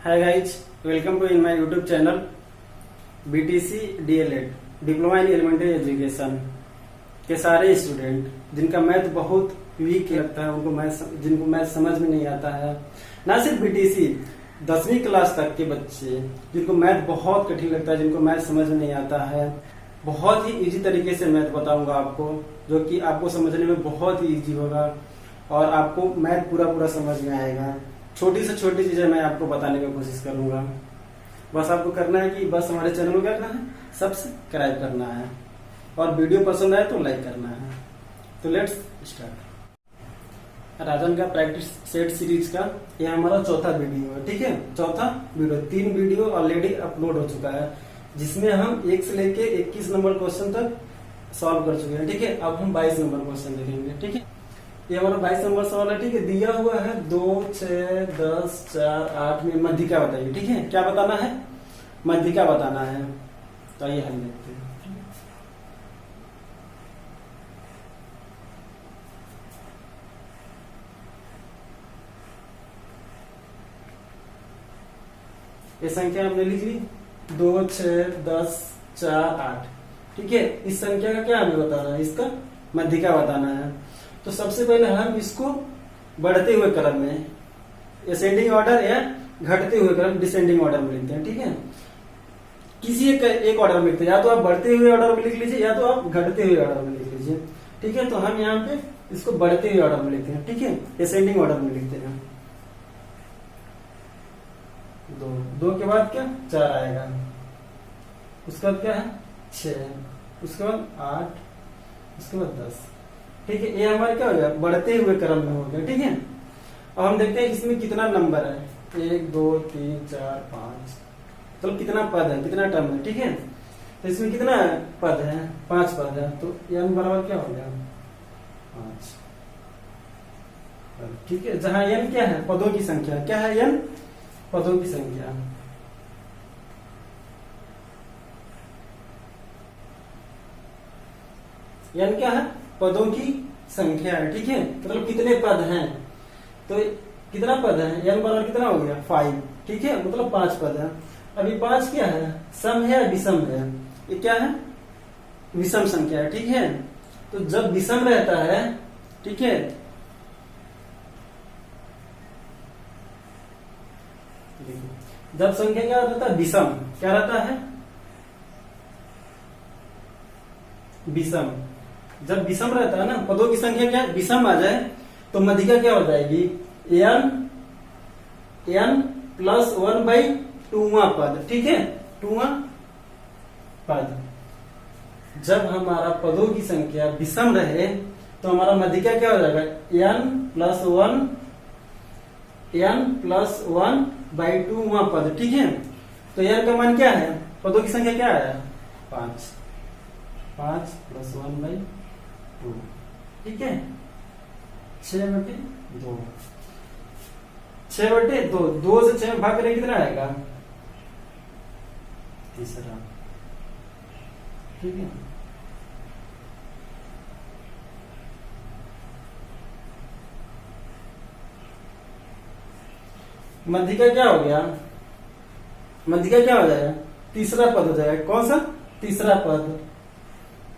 Hi guys, welcome to in my YouTube channel BTC DElEd diploma in elementary education के सारे student जिनका math बहुत week लगता है, जिनको मैथ समझ में नहीं आता है। ना सिर्फ बीटीसी 10वीं क्लास तक के बच्चे जिनको मैथ बहुत कठिन लगता है, जिनको मैथ समझ में नहीं आता है, बहुत ही इजी तरीके से मैथ बताऊंगा आपको, जो कि आपको समझने में बहुत ही इजी होगा और आपको मैथ पूरा समझ में आएगा। छोटी से छोटी चीजें मैं आपको बताने की कोशिश करूंगा। बस आपको करना है कि बस हमारे चैनल को क्या करना है, सब्सक्राइब करना है और वीडियो पसंद आए तो लाइक करना है। तो लेट्स स्टार्ट। राजन का प्रैक्टिस सेट सीरीज का यह हमारा चौथा वीडियो है। ठीक है, चौथा वीडियो। 3 वीडियो ऑलरेडी अपलोड हो चुका है, जिसमें हम 1 से लेके 21 नंबर क्वेश्चन तक सॉल्व कर चुके हैं। ठीक है, अब हम 22 नंबर क्वेश्चन देखेंगे। ठीक है, ये हमारा 22 नंबर सवाल है। ठीक है, दिया हुआ है 2, 6, 10, 4, 8 में मध्यिका बताइए। ठीक है, क्या बताना है, मध्यिका बताना है। तो आइए हम देखते हैं। ये संख्या हमने लिख ली 2, 6, 10, 4, 8। ठीक है, इस संख्या का क्या हमें बताना है, इसका मध्यिका बताना है। तो सबसे पहले हम इसको बढ़ते हुए क्रम में, असेंडिंग ऑर्डर या घटते हुए क्रम, डिसेंडिंग ऑर्डर में लिखते हैं। ठीक है, किसी एक ऑर्डर में लिखते हैं, या तो आप बढ़ते हुए ऑर्डर में लिख लीजिए या तो आप घटते हुए ऑर्डर में लिख लीजिए। ठीक है, तो हम यहाँ पे इसको बढ़ते हुए ऑर्डर में लिखते हैं। ठीक है, असेंडिंग ऑर्डर में लिखते हैं। 2 के बाद क्या 4 आएगा, उसके बाद क्या है 6, उसके बाद 8, उसके बाद 10। ठीक है, ये हमारे क्या हो गया, बढ़ते हुए क्रम में हो गया। ठीक है, अब हम देखते हैं इसमें कितना नंबर है, 1, 2, 3, 4, 5। तो कितना पद है, कितना टर्म है। ठीक है, तो इसमें कितना पद है, 5 पद है। तो n बराबर क्या हो गया 5। ठीक है, जहां n क्या है, पदों की संख्या। क्या है n, पदों की संख्या। n क्या है, पदों की संख्या है। ठीक है, मतलब कितने पद हैं। तो कितना पद है, n बराबर कितना हो गया 5। ठीक है, मतलब 5 पद है। अभी 5 क्या है, सम है या विषम है, ये क्या है, विषम संख्या है। ठीक है, तो जब विषम रहता है, ठीक है, जब संख्या क्या रहता है, विषम, क्या रहता है, विषम। जब विषम रहता है ना, पदों की संख्या क्या विषम आ जाए, तो मध्यिका क्या हो जाएगी, n प्लस 1/2वां पद। ठीक है, 2वां पद। जब हमारा पदों की संख्या विषम रहे तो हमारा मध्यिका क्या हो जाएगा, n+1/2वां पद। ठीक है, तो n का मान क्या है, पदों की संख्या क्या है 5 + 1/2। ठीक है, 6/2। 6/2, 2 से 6 में भाग करें कितना आएगा, तीसरा। ठीक है, मध्यिका क्या हो गया, मध्यिका क्या हो जाएगा, तीसरा पद हो जाएगा। कौन सा, तीसरा पद।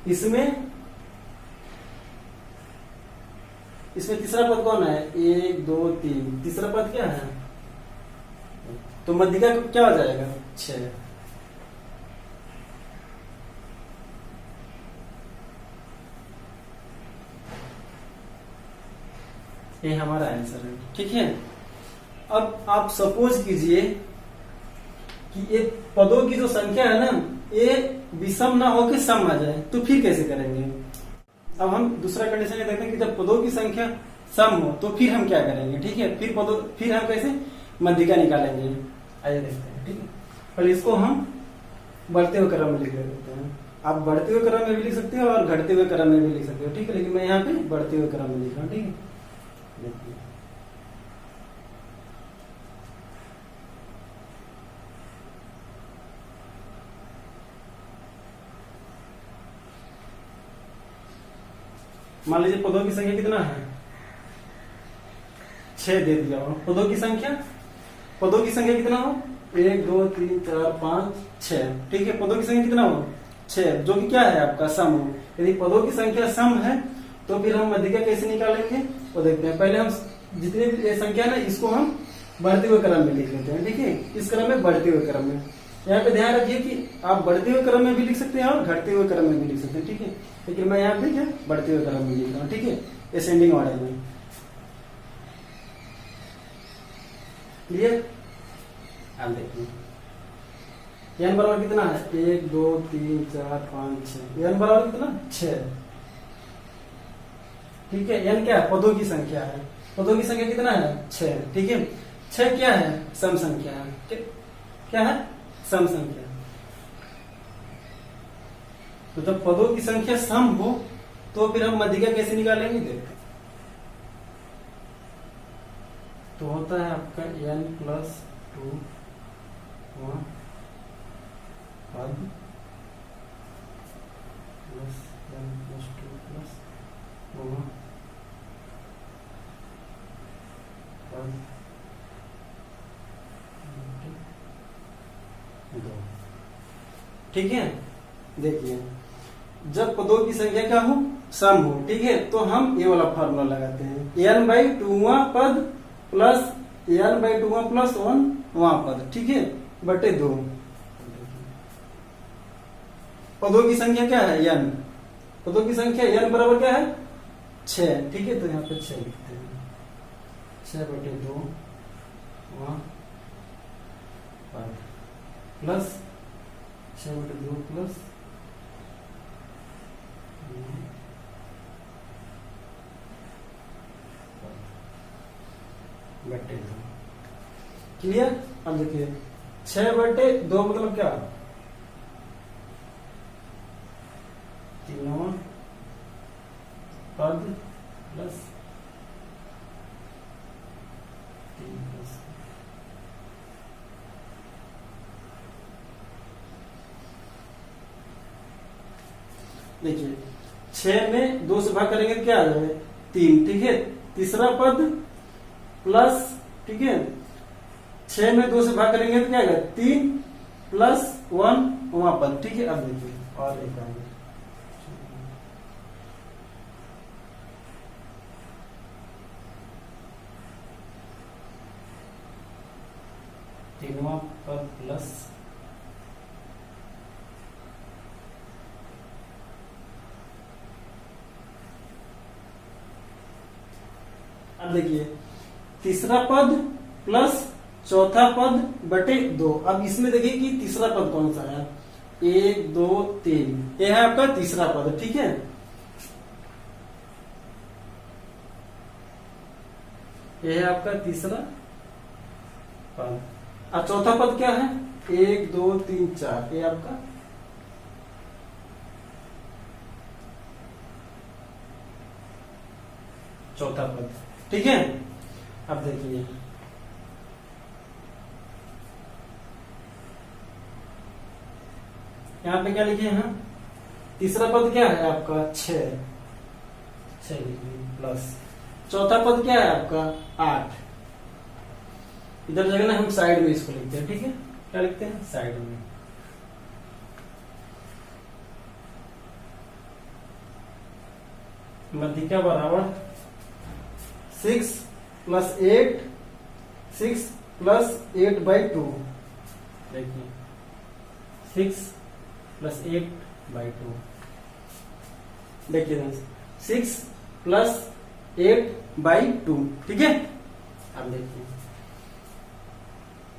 इसमें तीसरा पद कौन है, 1, 2, 3। तीसरा पद क्या है, तो मध्यिका क्या हो जाएगा 6। ये हमारा आंसर है। ठीक है, अब आप सपोज कीजिए कि ये पदों की जो संख्या है ना, ये विषम ना होकर सम आ जाए, तो फिर कैसे करेंगे। अब हम दूसरा कंडीशन ये देखते हैं कि जब पदों की संख्या सम हो तो फिर हम क्या करेंगे। ठीक है, फिर हम कैसे मध्यिका निकालेंगे, आइए देखते हैं। ठीक है, पहले इसको हम बढ़ते हुए क्रम में लिख लेते हैं। आप बढ़ते हुए क्रम में भी लिख सकते हो और घटते हुए क्रम में भी लिख सकते हो। ठीक है, लेकिन मैं यहाँ पे बढ़ते हुए क्रम में लिख रहा हूँ। ठीक है, देखिए मान लीजिए पदों की संख्या कितना है, 6 दे दिया। पदों की संख्या पदों की संख्या कितना हो, 1 2 3 4 5 6, ठीक है। पदों की संख्या कितना हो, 6, जो कि क्या है आपका सम हो। यदि पदों की संख्या सम है तो फिर हम मध्यिका कैसे निकालेंगे वो देखते हैं। पहले हम जितनी भी ये संख्या ना इसको हम बढ़ते हुए क्रम में लिख लेते हैं, ठीक है। इस क्रम में बढ़ते हुए क्रम में, यहाँ पे ध्यान रखिए कि आप बढ़ते हुए क्रम में भी लिख सकते हैं और घटते हुए क्रम में भी लिख सकते हैं, ठीक है। लेकिन मैं यहाँ पे क्या बढ़ते हुए क्रम में लिख रहा हूँ, ठीक है, असेंडिंग ऑर्डर में। क्लियर? आप देखिए n बराबर कितना है, 1 2 3 4 5 6, n बराबर कितना 6, ठीक है। n क्या है, पदों की संख्या है, पदों की संख्या कितना है 6, ठीक है। 6 क्या है, सम संख्या है, क्या है, सम संख्या। तो जब पदों की संख्या सम हो तो फिर हम मध्यिका कैसे निकालेंगे देखते। तो होता है आपका n प्लस 2 पद प्लस n प्लस 2 प्लस पद 2, ठीक है। देखिए जब पदों की संख्या क्या हो, सम हो, ठीक है, तो हम ये वाला फार्मूला लगाते हैं, n/2वां पद प्लस n/2वां प्लस 1वां पद, ठीक है, बटे 2। पदों की संख्या क्या है, n, पदों की संख्या n बराबर क्या है 6, ठीक है। तो यहाँ पे 6 लिखते हैं, 6 बटे 2 वहां पद प्लस 6 बटे 2 प्लस बटे 2। क्लियर? अब देखिए 6 बटे 2 मतलब क्या, तीनों पद प्लस 3 प्लस, देखिए 6 में 2 से भाग करेंगे तो क्या आ जाएगा 3, ठीक है। तीसरा पद प्लस, ठीक है, 6 में 2 से भाग करेंगे तो क्या आएगा 3 प्लस 1 वहां पद, ठीक है। अब देखिए और एक आएगा 3वां पद प्लस अब देखिए तीसरा पद प्लस चौथा पद बटे 2। अब इसमें देखिए कि तीसरा पद कौन सा है, 1 2 3, यह है आपका तीसरा पद, ठीक है। यह है आपका तीसरा पद। अब चौथा पद क्या है, 1 2 3 4, ये आपका चौथा पद, ठीक है। अब देखिए यहाँ पे क्या लिखे हैं, तीसरा पद क्या है आपका 6 लिखिए प्लस चौथा पद क्या है आपका 8। इधर जगह ना हम साइड में इसको लिखते हैं, ठीक है। क्या लिखते हैं, साइड में। मध्यिका बराबर 6 प्लस 8, 6 प्लस 8/2, देखिए 6 प्लस 8/2, देखिए 6 प्लस 8/2, ठीक है। अब देखिए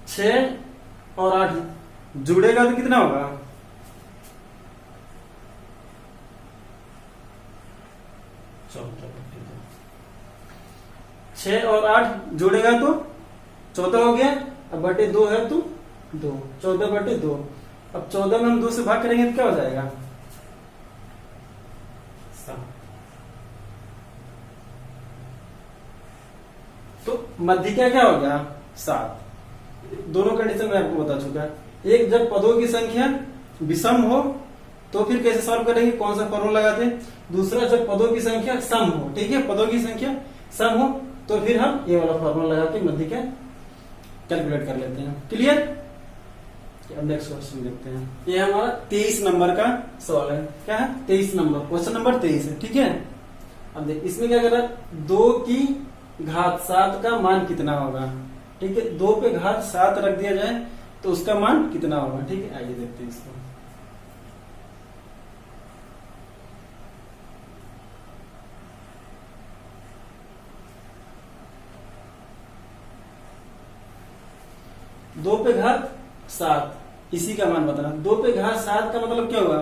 6 और 8 जुड़ेगा तो कितना होगा, 14/2। 6 और 8 जोड़ेगा तो 14 हो गया, अब बटे 2 है तो 2, 14/2। अब 14 में हम 2 से भाग करेंगे तो क्या हो जाएगा 7। तो मध्यिका क्या हो गया 7। दोनों कंडीशन मैं आपको बता चुका है। एक जब पदों की संख्या विषम हो तो फिर कैसे सॉल्व करेंगे, कौन सा फॉर्मूला लगाते हैं। दूसरा जब पदों की संख्या सम हो, ठीक है, पदों की संख्या सम हो तो फिर हम ये वाला फॉर्मूला लगा के मध्यिका कैलकुलेट कर लेते हैं। क्लियर? अब नेक्स्ट क्वेश्चन देखते हैं। ये हमारा 23 नंबर का सवाल है। क्या है? 23 नंबर, क्वेश्चन नंबर 23 है। ठीक है, अब देख इसमें क्या कर रहा है, 2 की घात 7 का मान कितना होगा। ठीक है, 2 पे घात 7 रख दिया जाए तो उसका मान कितना होगा। ठीक है, आइए देखते हैं इसको। दो पे घात 7, इसी का मान बताना। 2 पे घात 7 का मतलब क्या होगा,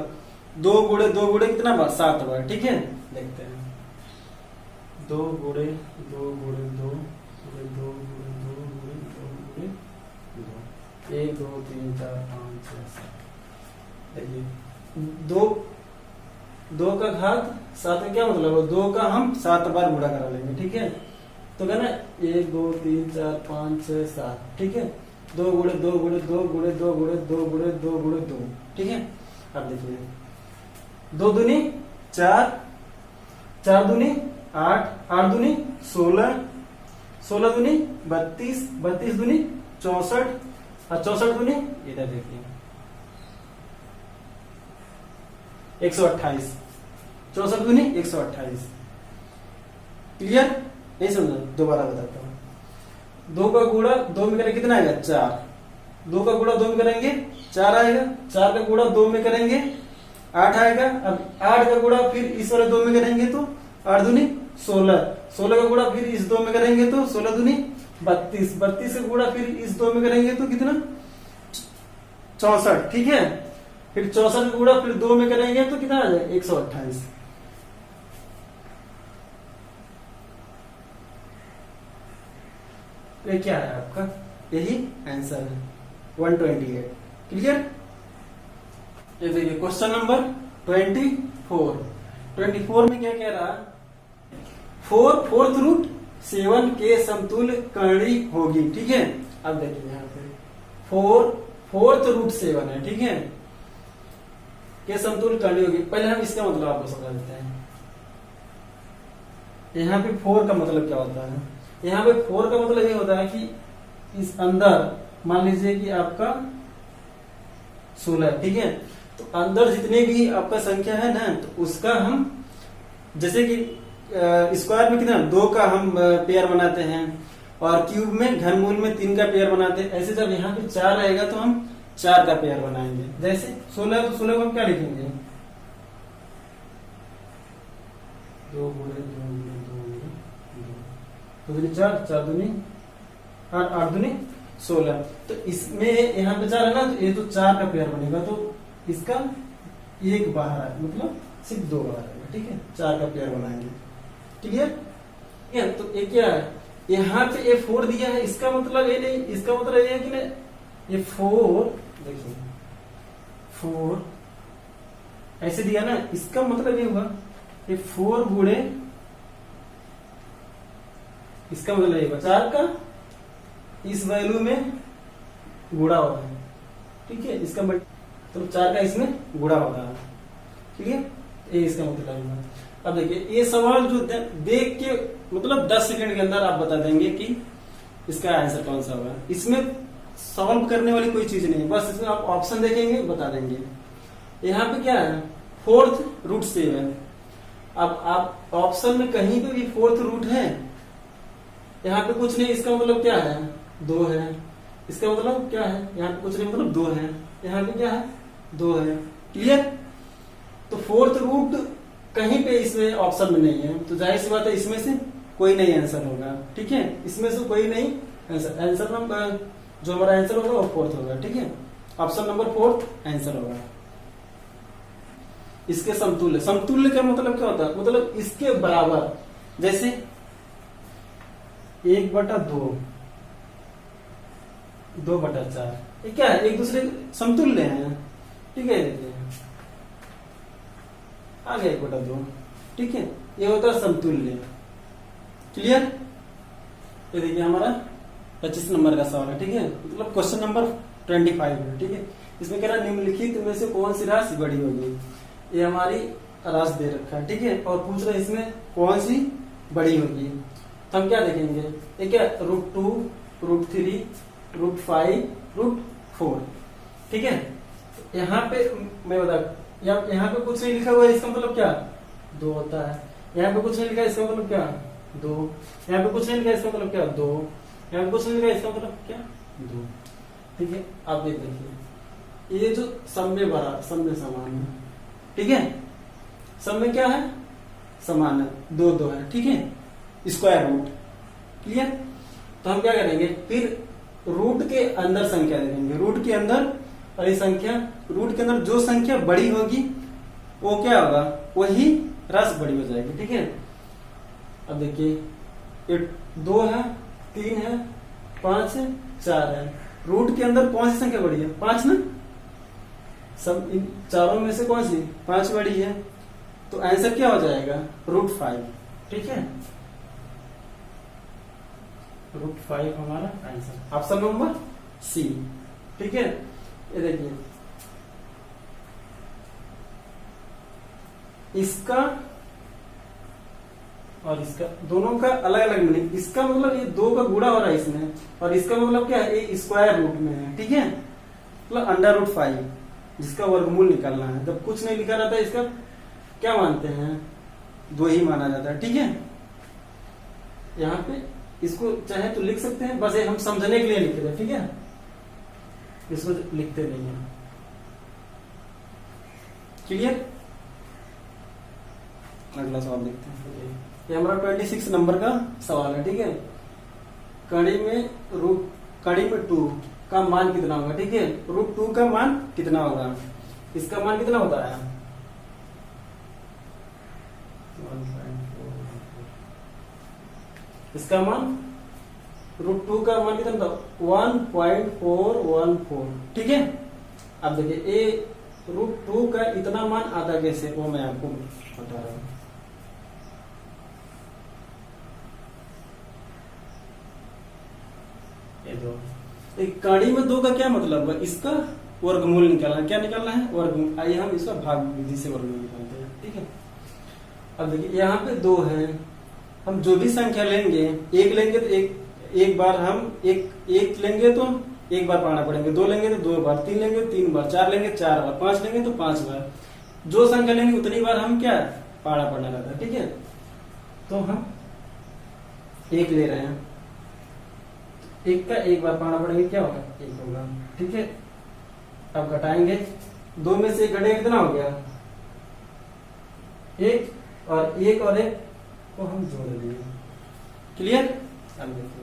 2 गुणे 2 गुणे कितना बार 7 बार। ठीक है, देखते हैं। 2 गुणे 2 गुणे 2 गुणे 2 गुणे 2 गुणे 2 गुणे 2, 1 2 3 4 5 6 7। देखिए 2 का घात 7 का क्या मतलब है, 2 का हम 7 बार गुणा करा लेंगे। ठीक है, तो क्या ना 1 2 3 4 5 6 7। ठीक है, 2 गुणे 2 गुणे 2 गुणे 2 गुणे 2 गुणे 2 गुणे 2। ठीक है, अब देखिए 2 दूनी 4, 4 दूनी 8, 8 दूनी 16, 16 दूनी 32, 32 दूनी 64 और 64 दूनी इधर देखिए 128, 64 दूनी 128। क्लियर? नहीं समझा? दोबारा बताता हूँ। 2 का गुणा 2 में करेंगे कितना आएगा, 4। 2 का गुणा 2 में करेंगे 4 आएगा। 4 का गुणा 2 में करेंगे 8 आएगा। अब 8 का गुणा फिर इस वाले 2 में करेंगे तो 8 दूनी 16, 16 का गुणा फिर इस 2 में करेंगे तो 16 दूनी 32, 32 का गुणा फिर इस 2 में करेंगे तो कितना 64। ठीक है, फिर 64 का गुणा फिर 2 में करेंगे तो कितना आ जाएगा 128। ये क्या है आपका, यही आंसर है 128। क्लियर? ये देखिए क्वेश्चन नंबर 24। 24 में क्या कह रहा है, 4 फोर्थ रूट 7 के समतुल्य करणी होगी। ठीक है, अब देखिए यहाँ पे 4 फोर्थ रूट 7 है। ठीक है, के समतुल्य करणी होगी। पहले हम इसका मतलब आपको समझा देते हैं। यहाँ पे 4 का मतलब क्या होता है, यहाँ पे 4 का मतलब ये होता है कि इस अंदर मान लीजिए कि आपका 16 है। ठीक है, तो अंदर जितने भी आपका संख्या है ना, तो उसका हम जैसे कि स्क्वायर में कितना 2 का हम पेयर बनाते हैं और क्यूब में घनमूल में 3 का पेयर बनाते हैं। ऐसे जब यहाँ पे 4 रहेगा तो हम 4 का पेयर बनाएंगे। जैसे 16 है तो 16 को हम क्या लिखेंगे, 2 गुणे 2 गुणे 2 गुणे 2 दूनी 4, 4 दूनी 8, 8 दूनी 16। तो इसमें यहाँ पे 4 है ना, तो ये तो 4 का पेयर बनेगा, तो इसका एक बाहर है, मतलब सिर्फ 2 बाहर आएगा। ठीक है, 4 का पेयर बनाएंगे। क्लियर? तो ये क्या है, यहाँ पे ये 4 दिया है, इसका मतलब ये नहीं, इसका मतलब ये है कि नहीं, ये 4 देखिए 4 ऐसे दिया ना, इसका मतलब ये हुआ ये 4 गुणे, इसका मतलब ये 4 का इस वैल्यू में गुणा होता है। ठीक है, इसका मतलब 4 का इसमें गुणा होता है। ठीक है, ये इसका मतलब हुआ। अब देखिए ये सवाल जो देख के मतलब 10 सेकंड के अंदर आप बता देंगे कि इसका आंसर कौन सा होगा। इसमें सॉल्व करने वाली कोई चीज नहीं है, बस इसमें आप ऑप्शन देखेंगे बता देंगे। यहाँ पे क्या है, फोर्थ रूट 7। अब आप ऑप्शन में कहीं पे भी फोर्थ रूट है, यहाँ पे कुछ नहीं, इसका मतलब क्या है 2 है। इसका मतलब क्या है, यहाँ पे कुछ नहीं, मतलब 2 है। यहाँ पे क्या है 2 है। क्लियर? तो फोर्थ रूट कहीं पे इसमें ऑप्शन में नहीं है, तो जाहिर सी बात है इसमें से कोई नहीं आंसर होगा। ठीक है, इसमें से कोई नहीं आंसर नंबर जो हमारा आंसर होगा वो फोर्थ होगा। ठीक है, ऑप्शन नंबर 4 आंसर होगा। इसके समतुल्य, समतुल्य का मतलब क्या होता है, मतलब इसके बराबर। जैसे 1/2, 2/4, ये क्या है, एक दूसरे समतुल्य हैं। ठीक है, देखिए आ गया 1/2। ठीक है, ये होता है समतुल्य। क्लियर? ये देखिए हमारा 25 नंबर का सवाल है। ठीक है, मतलब क्वेश्चन नंबर 25 है। ठीक है, इसमें कह रहा है निम्नलिखित में से कौन सी राशि बड़ी होगी। ये हमारी राशि दे रखा है। ठीक है, और पूछ रहा है इसमें कौन सी बड़ी होगी। तो हम क्या देखेंगे, ये क्या √2, √3, √5 √4। ठीक है, यहाँ पे मैं बता, यहाँ पे कुछ नहीं लिखा हुआ है, इसका मतलब क्या 2 होता है। यहाँ पे कुछ नहीं लिखा है, इसका मतलब क्या 2। यहाँ पे कुछ नहीं लिखा है, इसका मतलब क्या 2। यहाँ पे कुछ नहीं लिखा है, इसका मतलब क्या 2। ठीक है, आप ये देखिए, ये जो सब में बड़ा, सब में समान है। ठीक है, सब में क्या है, समान है, 2 2 है। ठीक है, स्क्वायर रूट। क्लियर। तो हम क्या करेंगे, फिर रूट के अंदर संख्या देखेंगे, रूट के अंदर, और ये संख्या, रूट के अंदर जो संख्या बड़ी होगी वो क्या होगा, वही रस बड़ी हो जाएगी। ठीक है, अब देखिए, ये 2 है, 3 है, 5 है, 4 है। रूट के अंदर कौन सी संख्या बड़ी है, 5 ना। सब इन चारों में से कौन सी 5 बड़ी है, तो आंसर क्या हो जाएगा √5। ठीक है, √5 हमारा आंसर, ऑप्शन नंबर सी। ठीक है, ये देखिए, इसका और इसका दोनों का अलग अलग मीनिंग। इसका मतलब ये 2 का गुणा हो रहा है इसमें, और इसका मतलब क्या है, ये स्क्वायर रूट में है। ठीक है, मतलब √5 जिसका वर्गमूल निकालना है। जब कुछ नहीं लिखा रहता है, इसका क्या मानते हैं, 2 ही माना जाता है। ठीक है, यहाँ पे इसको चाहे तो लिख सकते हैं, बस ये हम समझने के लिए लिख रहे हैं। ठीक है, इसको लिखते नहीं है। क्लियर। अगला सवाल देखते हैं, ये हमारा 26 नंबर का सवाल है। ठीक है, कड़ी में 2 का मान कितना होगा। ठीक है, √2 का मान कितना होगा, इसका मान कितना होता है 1.4, इसका मान √2 का मान कितना था 1.414। ठीक है, अब देखिए, ये √2 का इतना मान आता कैसे, वो मैं आपको बता रहा हूं। एक कड़ी में 2 का क्या मतलब है, इसका वर्गमूल निकालना है। क्या निकालना है, वर्गमूल। आइए हम इसका भाग विधि से वर्गमूल निकालते हैं। ठीक है, अब देखिए, यहाँ पे 2 है, हम जो भी संख्या लेंगे, 1 लेंगे तो एक बार हम एक लेंगे तो एक बार पढ़ना पड़ेंगे, 2 लेंगे तो 2 बार, 3 लेंगे तो 3 बार, 4 लेंगे 4 बार, 5 लेंगे तो 5 बार। जो संख्या लेंगे उतनी बार हम क्या पढ़ना रहता है। ठीक है, तो हम 1 ले रहे हैं, 1 का एक बार पढ़ना पड़ेगा, क्या होगा 1 होगा। ठीक है, अब घटाएंगे, 2 में से 1 घटेगा, कितना हो गया 1, और 1 और 1 को हम जोड़ देंगे। क्लियर। अब देखिए,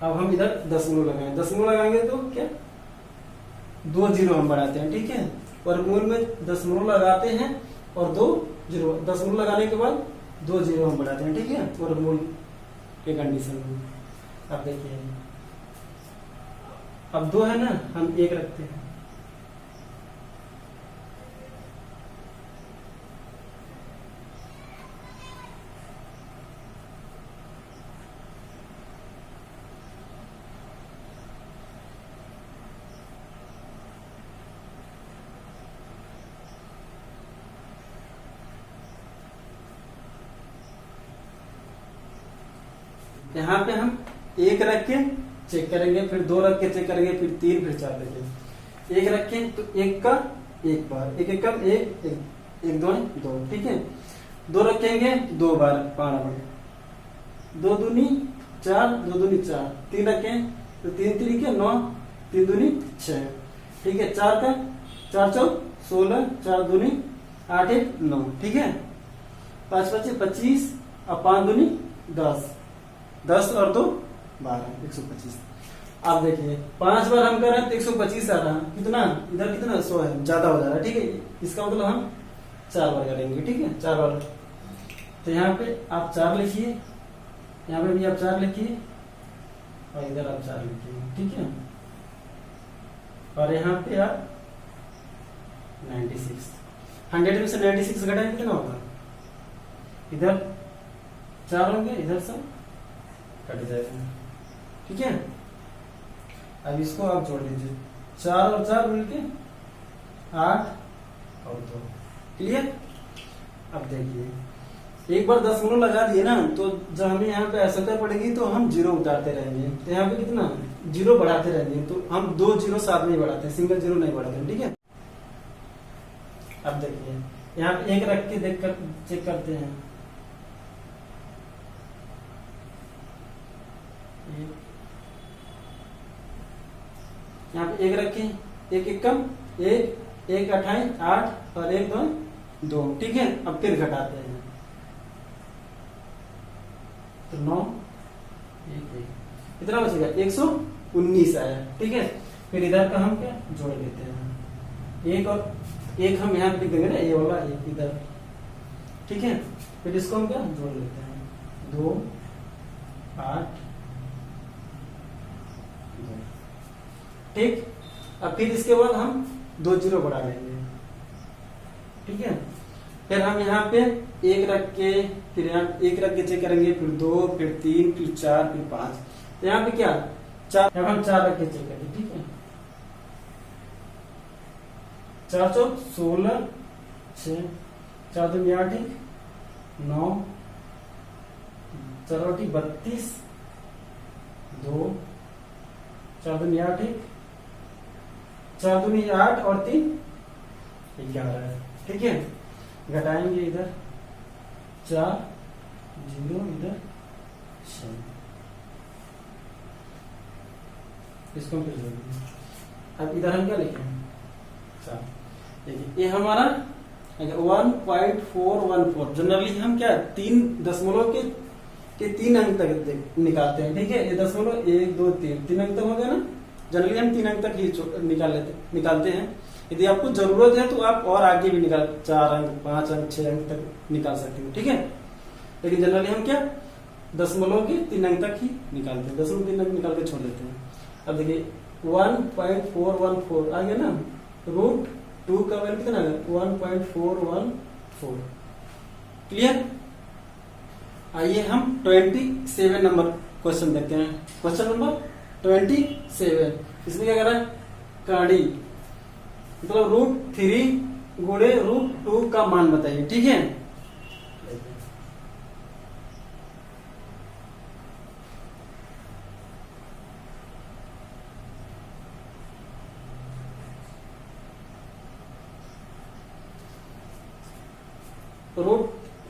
अब हम इधर दशमलव लगाएंगे, दशमलव लगाएंगे तो क्या 2 0 हम बढ़ाते हैं। ठीक है, वर्गमूल में दशमलव लगाते हैं और 2 0, दशमलव लगाने के बाद 2 0 हम बढ़ाते हैं। ठीक है, वर्गमूल के कंडीशन में। अब देखिए, अब 2 है ना, हम 1 रखते हैं। यहाँ पे हम 1 रख के चेक करेंगे, फिर 2 रख के चेक करेंगे, फिर 3, फिर 4 रखेंगे। 1 रख के तो 1 का 1 बार, 1 कम 1 1 2 2। ठीक है, 2 रखेंगे 2 बार पढ़ना पड़ेगा, 2 दूनी 4, 2 दूनी 4, 3 रखें तो 3 3 के 9, 3 दूनी 6। ठीक है, 4 का 4 4 16, 4 दूनी 8 1 9। ठीक है, 5 5 25 और 5 दूनी 10, 10 और 2 12, 125। आप देखिए, 5 बार हम कर रहे हैं तो 125 आ रहा है, कितना इधर कितना 100 है, ज्यादा हो जा रहा है। ठीक है, इसका मतलब हम 4 बार करेंगे। ठीक है, 4 बार। तो यहाँ पे आप 4 लिखिए, यहाँ पे भी आप 4 लिखिए, और इधर आप 4 लिखिए। ठीक है, और यहाँ पे आप 96, 100 में से 96 घटाएं कितना होगा, इधर 4 होंगे, इधर सब कट जाएगा। ठीक है, अब इसको आप जोड़ लीजिए, 4 और 4 मिलके 8 और 2। क्लियर। अब देखिए, एक बार 10 गुना लगा दिए ना, तो जब हमें यहाँ पे असंख्य पड़ेगी तो हम जीरो उतारते रहेंगे, तो यहाँ पे कितना जीरो बढ़ाते रहेंगे, तो हम 2 जीरो साथ में बढ़ाते हैं, सिंगल जीरो नहीं बढ़ाते हैं, ठीक है। अब देखिए यहाँ पे एक रख के देख कर चेक करते हैं, यहाँ पे एक रखे, एक एक कम, एक 28 8 और एक 2 2, ठीक है। अब फिर घटाते हैं तो 9 1 कितना बचेगा 119 आया, ठीक है। फिर इधर का हम क्या जोड़ लेते हैं, एक और एक हम यहाँ पे लिख देंगे ना, ये वाला एक इधर, ठीक है। फिर इसको हम क्या जोड़ लेते हैं 2 8 2, ठीक। अब फिर इसके बाद हम 2 जीरो बढ़ा लेंगे, ठीक है। फिर हम यहाँ पे एक रख के, फिर यहाँ एक रख के चेक करेंगे, फिर 2 फिर 3 फिर 4 फिर 5, तो यहाँ पे क्या 4, अब हम 4 रख के चेक करेंगे, ठीक है। 4 चौक 16 6 4 2 8 9 4 8 32 2 4 2 8 4 2 8 और 3 11, ठीक है। घटाएंगे इधर 4 0 इधर 6, इसको फिर जोड़ेंगे। अब इधर हम क्या लिखेंगे 4, देखिए ये हमारा 1.414। जनरली हम क्या 3 दशमलव के 3 अंक तक निकालते हैं, ठीक है। ये दशमलव 1 2 3 अंक तक हो गया ना, जनरली हम 3 अंक तक ही निकालते हैं। यदि आपको जरूरत है तो आप और आगे भी 4 अंक 5 अंक 6 अंक तक निकाल सकते हो, ठीक है। लेकिन जनरली हम क्या दशमलव के 3 अंक तक ही निकालते हैं, दशमलव 3 अंक निकाल के छोड़ देते हैं। अब देखिए 1.414 आ गया ना, √2 का वैल्यू कितना आ गया 1.414, क्लियर। आइए हम 27 नंबर क्वेश्चन देखते हैं। क्वेश्चन नंबर 27, इसमें क्या कर रहा है कड़ी, मतलब √3 गुणे √2 का मान बताइए, ठीक है।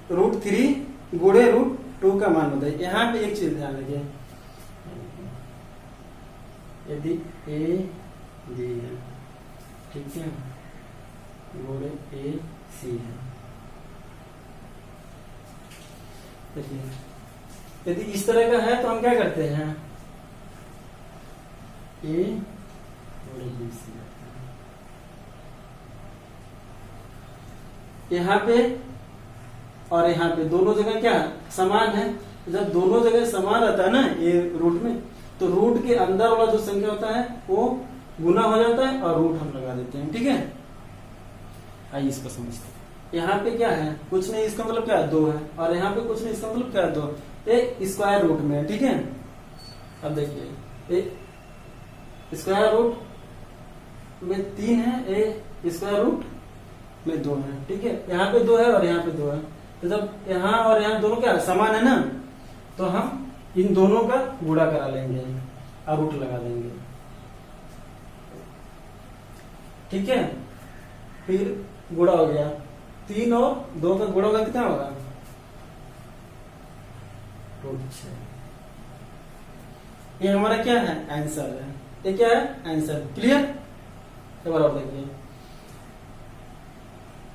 √3 गुणे √2 का मान बताइए। यहाँ पे एक चीज ध्यान रखिए, यदि a b है, ठीक है, गुणे a c है, देखिए यदि इस तरह का है तो हम क्या करते हैं a गुणे b c, यहाँ पे और यहाँ पे दोनों जगह क्या समान है। जब दोनों जगह समान रहता है ना ये रूट में, तो रूट के अंदर वाला जो संख्या होता है वो गुना हो जाता है और रूट हम लगा देते हैं, ठीक है। आइए इसको समझते हैं। यहाँ पे क्या है कुछ नहीं, इसका मतलब क्या है 2 है, और यहाँ पे कुछ नहीं, इसका मतलब क्या है 2, ये स्क्वायर रूट में है, ठीक है। अब देखिए ये स्क्वायर रूट में 3 है, ये स्क्वायर रूट में 2 है, ठीक है। यहाँ पे 2 है और यहाँ पे 2 है, तो जब यहाँ और यहाँ दोनों क्या समान है ना, तो हम इन दोनों का गुणा करा लेंगे और रूट लगा देंगे, ठीक है। फिर गुणा हो गया, 3 और 2 का गुणा होगा कितना होगा √6। ये हमारा क्या है आंसर है, ये क्या है आंसर, क्लियर। एक बार और देखिए,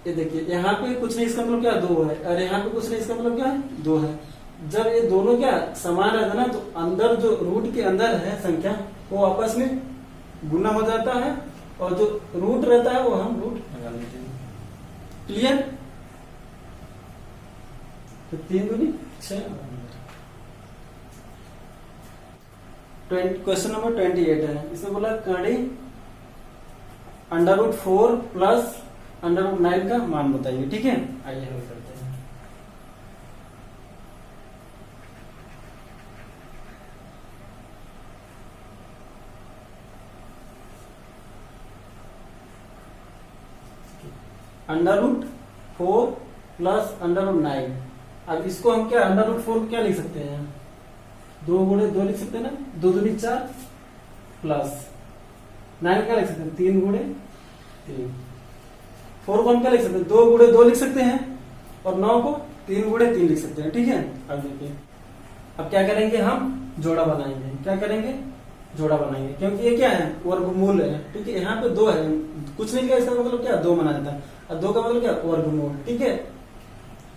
ये देखिए यहाँ पे कुछ नहीं, इसका मतलब क्या 2 है, और यहाँ पे कुछ नहीं, इसका मतलब क्या है 2 है। जब ये दोनों क्या समान रहता है ना, तो अंदर जो रूट के अंदर है संख्या वो आपस में गुना हो जाता है, और जो रूट रहता है वो हम रूट लगा लेते हैं, क्लियर। तो 3 दूनी 6। क्वेश्चन नंबर 28 है, इसमें बोला कड़ी √4 प्लस √9 का मान बताइए, ठीक है। आइए हल करते हैं। √4 प्लस √9, अब इसको हम क्या √4 क्या लिख सकते हैं, 2 गुणे 2 लिख सकते हैं ना, 2 दूनी 4 प्लस 9 क्या लिख सकते हैं, 3 गुणे 3। 4 को हम क्या लिख सकते हैं, 2 गुणे 2 लिख सकते हैं, और 9 को 3 गुणे 3 लिख सकते हैं। ठीक है, अब देखिए अब क्या करेंगे, हम जोड़ा बनाएंगे। क्या करेंगे, जोड़ा बनाएंगे, क्योंकि ये क्या है, वर्गमूल है। ठीक है, यहाँ पे 2 है, कुछ नहीं लिखा, इसका मतलब क्या, 2 बना जाता है, और 2 का मतलब क्या, वर्गमूल। ठीक है,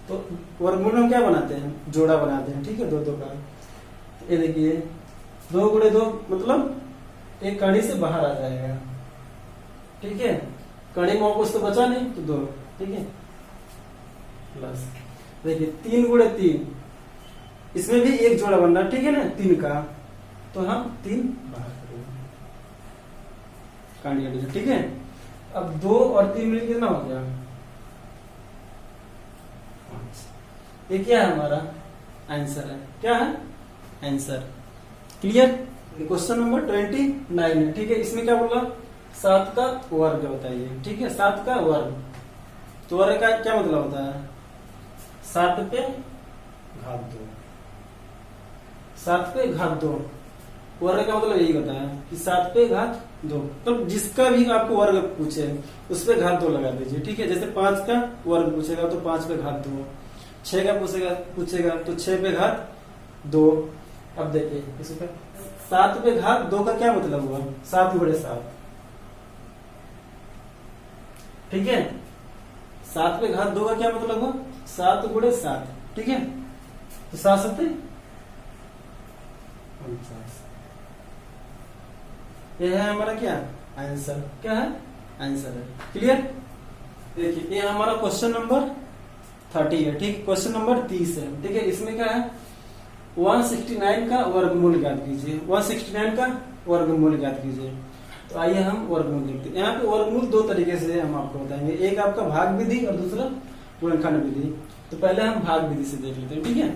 तो वर्गमूल हम क्या बनाते हैं, जोड़ा बनाते हैं। ठीक है, 2 2 का, ये देखिए 2 गुणे 2 मतलब एक कड़ी से बाहर आ जाएगा। ठीक है, कड़ी में कुछ तो बचा नहीं, तो 2। ठीक है, प्लस देखिए 3 गुणे 3, इसमें भी एक जोड़ा बन रहा है। ठीक है ना, 3 का, तो हम 3 बाहर करेंगे। ठीक है, अब 2 और 3 मिलकर कितना हो गया, 5। ये क्या है, हमारा आंसर है। क्या है, आंसर। क्लियर। क्वेश्चन नंबर 29 है। ठीक है, इसमें क्या बोला, 7 का वर्ग बताइए। ठीक है, 7 का वर्ग, तो वर्ग का क्या मतलब होता है, 7 पे घात 2। 7 पे घात 2 वर्ग का मतलब यही होता है कि 7 पे घात 2, तो जिसका भी आपको वर्ग पूछे उस पे घात 2 लगा दीजिए। ठीक है, जैसे 5 का वर्ग पूछेगा तो 5 पे घात 2, 6 का पूछेगा तो 6 पे घात 2। अब देखिए इसका 7 पे घात 2 का क्या मतलब हुआ, 7 गुणे 7। ठीक है, 7 पे घात 2 का क्या मतलब हुआ, 7 गुणे 7। ठीक है, तो 7 7 49। ये है हमारा क्या, आंसर। क्या है, आंसर है। क्लियर। देखिए ये हमारा क्वेश्चन नंबर 30 है। ठीक, क्वेश्चन नंबर 30 है। ठीक है, इसमें क्या है, 169 का वर्गमूल ज्ञात कीजिए। 169 का वर्गमूल ज्ञात कीजिए। तो आइए हम वर्गमूल देखते हैं। यहाँ पे वर्गमूल 2 तरीके से हम आपको बताएंगे, एक आपका भाग विधि और दूसरा गुणनखंड विधि। तो पहले हम भाग विधि से देख लेते हैं। ठीक है,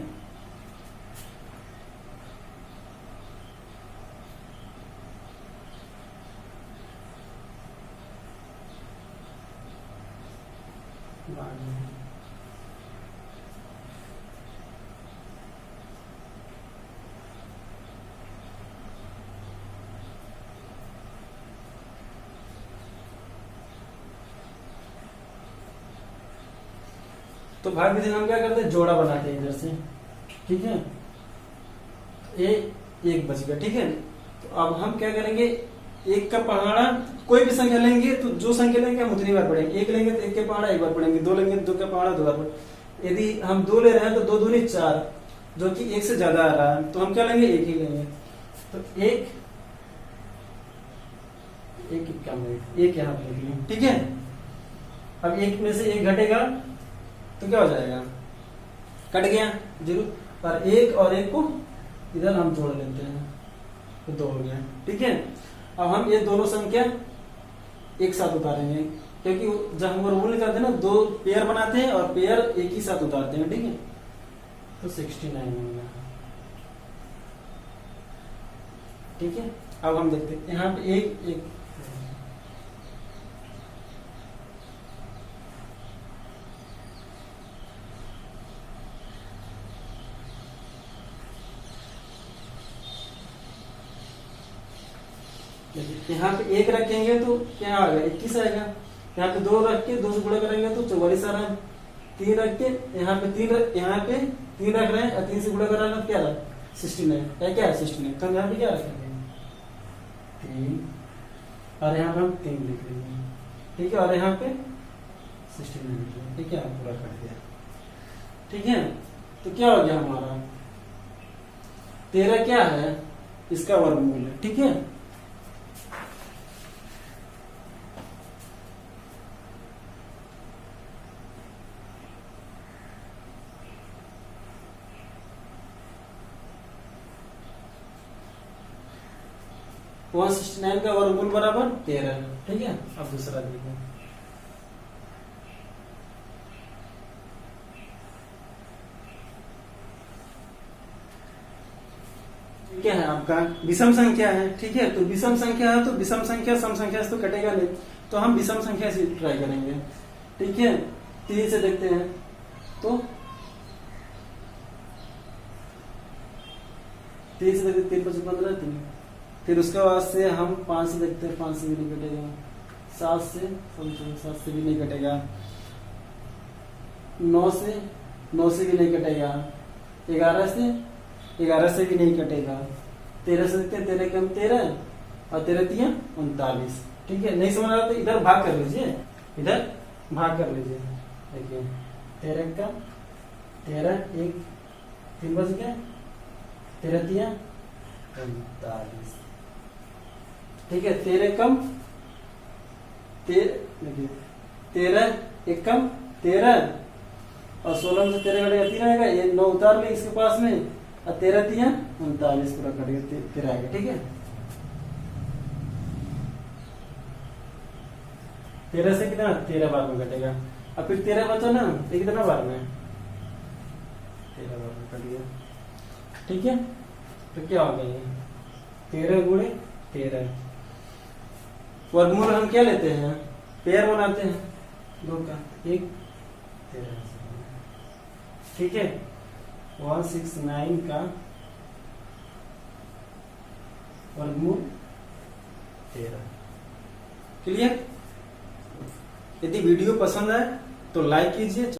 तो भाग विधि में हम क्या करते हैं, जोड़ा बनाते हैं इधर से। ठीक है, ये 1 बच गया। ठीक है, तो अब हम क्या करेंगे, 1 का पहाड़ा कोई भी संख्या लेंगे तो जो संख्या लेंगे हम उतनी बार पढ़ेंगे। 1 लेंगे तो 1 के पहाड़ा 1 बार पढ़ेंगे, 2 लेंगे तो 2 का पहाड़ा 2 बार पढ़ेंगे। यदि हम 2 ले रहे हैं तो 2 दूनी 4, जो कि 1 से ज्यादा आ रहा है, तो हम क्या लेंगे, 1 ही लेंगे। तो 1 यहाँ पे लिख लिया। ठीक है, अब 1 में से 1 घटेगा तो क्या हो जाएगा, कट गया जरूर, पर 1 और 1 को इधर हम जोड़ लेते हैं तो 2 हो गया। ठीक है, अब हम ये दोनों संख्या एक साथ उतारेंगे, क्योंकि जब हम वर्गमूल निकालते हैं ना, 2 पेयर बनाते हैं और पेयर एक ही साथ उतारते हैं। ठीक है, तो 69 हो गया। ठीक है, अब हम देखते हैं यहाँ पे 1 यहाँ पे 1 रखेंगे तो क्या आएगा, 21 आएगा। यहाँ पे 2 रख के 2 से गुणा करेंगे तो 44 आ रहा है। 3 रख के यहाँ पे 3 रख रहे हैं और 3 से गुणा कर रहे हैं तो क्या रहा, 69 क्या है, 69। तो यहाँ पे क्या रखेंगे, 3, और यहाँ पे हम 3 लिख लेंगे। ठीक है, और यहाँ पे 69 लिख लेंगे। ठीक है, पूरा कट गया। ठीक है, तो क्या हो गया हमारा, 13 क्या है, इसका वर्गमूल है। ठीक है, तो 169 का वर्गमूल बराबर 13। ठीक है, अब दूसरा देखो, क्या है आपका, विषम संख्या है। ठीक है, तो विषम संख्या है तो विषम संख्या सम संख्या से तो कटेगा नहीं, तो हम विषम संख्या से ट्राई करेंगे। ठीक है, 3 से देखते हैं तो 3 से देखते 3 5 15 3। फिर उसके बाद से हम 5 से देखते हैं, 5 से भी नहीं कटेगा। 7 से 7 से भी नहीं कटेगा। 9 से भी नहीं कटेगा। 11 से भी नहीं कटेगा। 13 से देखते हैं, 13 कम 13 और 13 3 39। ठीक है, नहीं समझ रहा तो इधर भाग कर लीजिए, इधर भाग कर लीजिए। देखिए 13 का 13 1 3 बच गया, 13 3 39। ठीक है, 13 कम 13 1 कम 13 और 16 में से 13 कटेगा 3 आएगा। ये 9 उतार ले इसके पास में और 13 3 39 पूरा कट गया, 13 आएगा। ठीक है, 13 से कितना 13 बार में कटेगा। अब फिर 13 बचा ना, ये कितना बार में 13 बार में कट गया। ठीक है, तो क्या हो गया ये 13 गुणे 13। वर्गमूल हम क्या लेते हैं, पेयर बनाते हैं 2 का, 1 13। ठीक है, 169 का वर्गमूल 13। क्लियर। यदि वीडियो पसंद आए तो लाइक कीजिए।